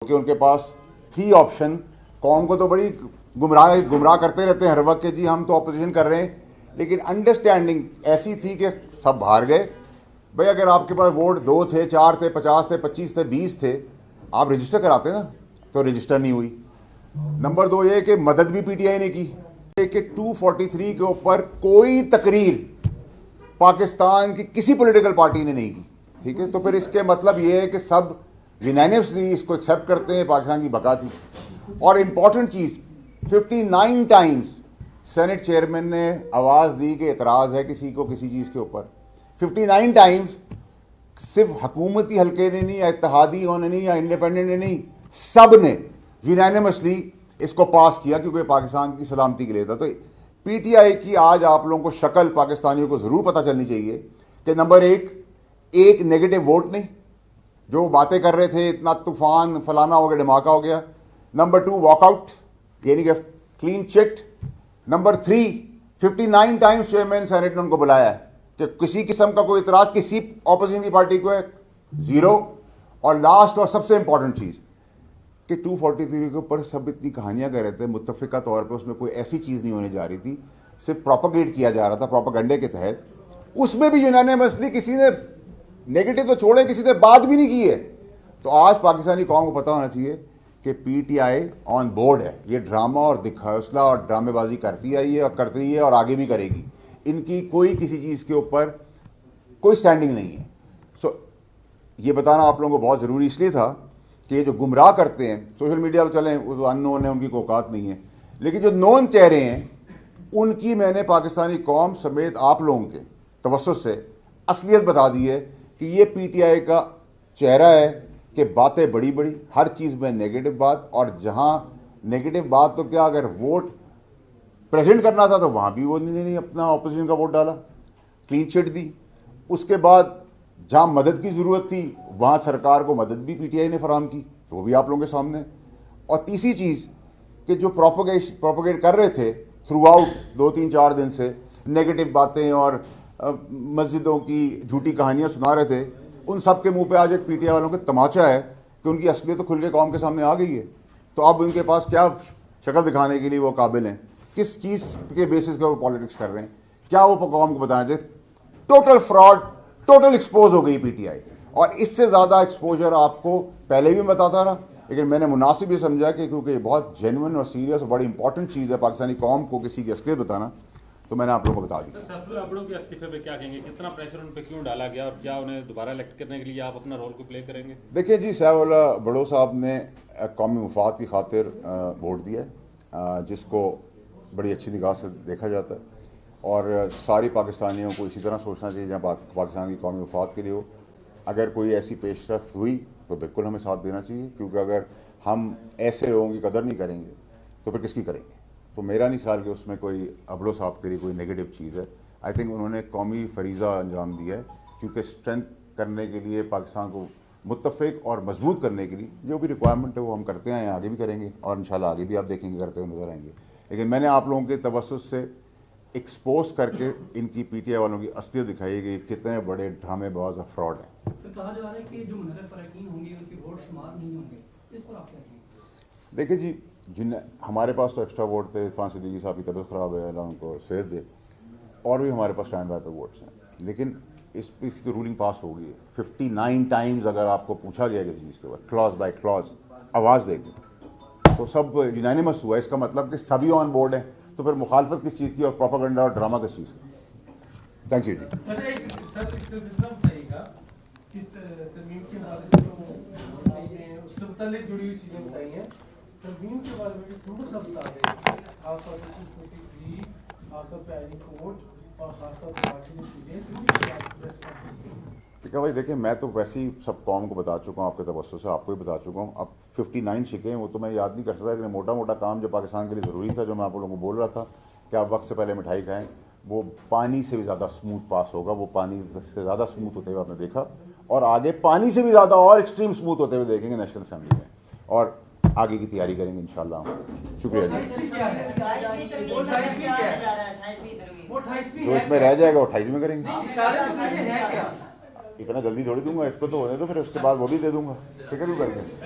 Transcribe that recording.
کہ ان کے پاس تھی آپشن. قوم کو تو بڑی گمراہ کرتے رہتے ہیں ہر وقت کہ جی ہم تو اپوزیشن کر رہے ہیں, لیکن انڈرسٹینڈنگ ایسی تھی کہ سب ہار گئے. بھائی اگر آپ کے پاس ووٹ 2 تھے, 4 تھے, 50 تھے, 25 تھے, 20 تھے, آپ رجسٹر کراتے نا, تو رجسٹر نہیں ہوئی. نمبر 2 یہ کہ مدد بھی پی ٹی آئی نے کی کہ 243 کے اوپر کوئی تقریر پاکستان کی کسی پولیٹیکل پارٹی نے نہیں کی. ٹھیک ہے, تو پھر اس کے مطلب یہ ہے کہ سب یونینیمسلی اس کو ایکسیپٹ کرتے ہیں, پاکستان کی بقا تھی. اور امپورٹنٹ چیز 59 ٹائمز سینٹ چیئرمین نے آواز دی کہ اعتراض ہے کسی کو کسی چیز کے اوپر. 59 ٹائمز صرف حکومتی حلقے نے نہیں, یا اتحادیوں نے نہیں, یا انڈیپینڈنٹ نے نہیں, سب نے یونینیمسلی اس کو پاس کیا کیونکہ پاکستان کی سلامتی کے لیے تھا. تو پی ٹی آئی کی آج آپ لوگوں کو شکل پاکستانیوں کو ضرور پتہ چلنی چاہیے کہ نمبر 1 ایک نیگیٹو ووٹ نہیں, جو باتیں کر رہے تھے اتنا طوفان فلانا ہو گیا, دھماکہ ہو گیا. نمبر 2 واک آؤٹ, یعنی کہ clean chit. Number 3 59 times chairman senate نے ان کو بلایا ہے کہ کسی قسم کا کوئی اعتراض کسی اپوزیشن کی پارٹی کو ہے, 0. اور لاسٹ اور سب سے امپورٹنٹ چیز کہ 243 کے اوپر سب اتنی کہانیاں کہہ رہے تھے, متفقہ طور پہ اس میں کوئی ایسی چیز نہیں ہونے جا رہی تھی, صرف پروپیگیٹ کیا جا رہا تھا پروپیگنڈے کے تحت. اس میں بھی یونینیمسلی کسی نے نیگیٹو تو چھوڑے, کسی نے بات بھی نہیں کی ہے. تو آج پاکستانی قوم کو پتہ ہونا چاہیے کہ P T I on board ہے. یہ ڈرامہ اور دکھوسلا اور ڈرامے بازی کرتی آئی ہے اور کرتی ہے اور آگے بھی کرے گی. ان کی کوئی کسی چیز کے اوپر کوئی سٹینڈنگ نہیں ہے. سو یہ بتانا آپ لوگوں کو بہت ضروری اس لیے تھا کہ یہ جو گمراہ کرتے ہیں سوشل میڈیا پہ چلیں, وہ ان نون ہیں, ان کی کوئی اوقات نہیں ہے, لیکن جو نون چہرے ہیں ان کی میں نے پاکستانی قوم سمیت آپ لوگوں کے توسط سے اصلیت بتا دی ہے کہ یہ پی ٹی آئی کا چہرہ ہے کہ باتیں بڑی بڑی, ہر چیز میں نیگیٹو بات, اور جہاں نیگیٹو بات تو کیا اگر ووٹ پریزنٹ کرنا تھا تو وہاں بھی وہ نہیں اپنا اپوزیشن کا ووٹ ڈالا, کلین چٹ دی. اس کے بعد جہاں مدد کی ضرورت تھی وہاں سرکار کو مدد بھی پی ٹی آئی نے فراہم کی, تو وہ بھی آپ لوگوں کے سامنے. اور تیسری چیز کہ جو پروپیگیٹ کر رہے تھے تھرو آؤٹ 2-3-4 دن سے نیگیٹو باتیں اور مسجدوں کی جھوٹی کہانیاں سنا رہے تھے, ان سب کے منہ پہ آج ایک پی ٹی آئی والوں کے تماچا ہے کہ ان کی اصلیت تو کھل کے قوم کے سامنے آ گئی ہے. تو اب ان کے پاس کیا شکل دکھانے کے لیے وہ قابل ہیں, کس چیز کے بیسس پہ وہ پالیٹکس کر رہے ہیں, کیا وہ قوم کو بتانا چاہیے. ٹوٹل فراڈ, ٹوٹل ایکسپوز ہو گئی پی ٹی آئی. اور اس سے زیادہ ایکسپوجر آپ کو پہلے بھی بتاتا رہا, لیکن میں نے مناسب یہ سمجھا کہ کیونکہ یہ بہت جینوئن اور سیریس اور بڑی امپورٹنٹ چیز ہے پاکستانی قوم کو کسی کی اصلیت بتانا, تو میں نے آپ لوگوں کو بتا دیا. سر کے استعفے پہ کیا کہیں گے, کتنا پریشر ان پہ کیوں ڈالا گیا, اور کیا انہیں دوبارہ الیکٹ کرنے کے لیے آپ اپنا رول کو پلے کریں گے؟ دیکھیے جی, سیاف اللہ بڑو صاحب نے قومی مفاد کی خاطر ووٹ دیا ہے, جس کو بڑی اچھی نگاہ سے دیکھا جاتا ہے, اور ساری پاکستانیوں کو اسی طرح سوچنا چاہیے جہاں پاکستان کی قومی مفاد کے لیے ہو. اگر کوئی ایسی پیش رفت ہوئی تو بالکل ہمیں ساتھ دینا چاہیے, کیونکہ اگر ہم ایسے لوگوں کی قدر نہیں کریں گے تو پھر کس کی کریں گے. تو میرا نہیں خیال کہ اس میں کوئی ابڑو صاحب کے لیے کوئی نیگیٹو چیز ہے. آئی تھنک انہوں نے قومی فریضہ انجام دیا ہے, کیونکہ اسٹرینتھ کرنے کے لیے پاکستان کو متفق اور مضبوط کرنے کے لیے جو بھی ریکوائرمنٹ ہے وہ ہم کرتے ہیں, آگے بھی کریں گے, اور انشاءاللہ آگے بھی آپ دیکھیں گے کرتے ہوئے نظر آئیں گے. لیکن میں نے آپ لوگوں کے توسط سے ایکسپوز کر کے ان کی پی ٹی آئی والوں کی اصلیت دکھائی کہ کتنے بڑے ڈرامے باز اور فراڈ ہیں. سر کہا جا رہا ہے کہ جو منحرف اراکین ہوں گے ان کی ووٹ شمار نہیں ہوں گے, اس پر آپ کیا کہیں گے؟ دیکھیں جی, ہمارے پاس تو ایکسٹرا ووٹ تھے, عرفان صدیقی صاحب کی طبیعت خراب ہے, اللہ ان کو صحت دے, اور بھی ہمارے پاس اسٹینڈ بائی پہ ووٹس ہیں. لیکن اس کی تو رولنگ پاس ہو گئی ہے. 59 ٹائمز اگر آپ کو پوچھا گیا کسی چیز کے بعد کلاز بائی کلاز آواز دے گی تو سب یونینیمس ہوا. اس کا مطلب کہ سبھی آن بورڈ ہیں, تو پھر مخالفت کس چیز کی اور پروپیگنڈا اور ڈرامہ کس چیز کی. تھینک یو ٹھیک ہے بھائی. دیکھیں میں تو ویسے ہی سب قوم کو بتا چکا ہوں, آپ کے توسط سے آپ کو بھی بتا چکا ہوں. اب 59 شکیں وہ تو میں یاد نہیں کر سکتا, لیکن موٹا موٹا کام جو پاکستان کے لیے ضروری تھا, جو میں آپ لوگوں کو بول رہا تھا کہ آپ وقت سے پہلے مٹھائی کھائیں, وہ پانی سے بھی زیادہ اسموتھ پاس ہوگا. وہ پانی سے زیادہ اسموتھ ہوتے ہوئے آپ نے دیکھا, اور آگے پانی سے بھی زیادہ اور ایکسٹریم اسموتھ ہوتے ہوئے دیکھیں گے نیشنل اسمبلی میں, اور آگے کی تیاری کریں گے انشاءاللہ. شکریہ جی. جو اس میں رہ جائے گا وہ 28 میں کریں گے. اتنا جلدی تھوڑی دوں گا, اس کو تو ہونے دو, پھر اس کے بعد وہ بھی دے دوں گا, فکر بھی کر کے.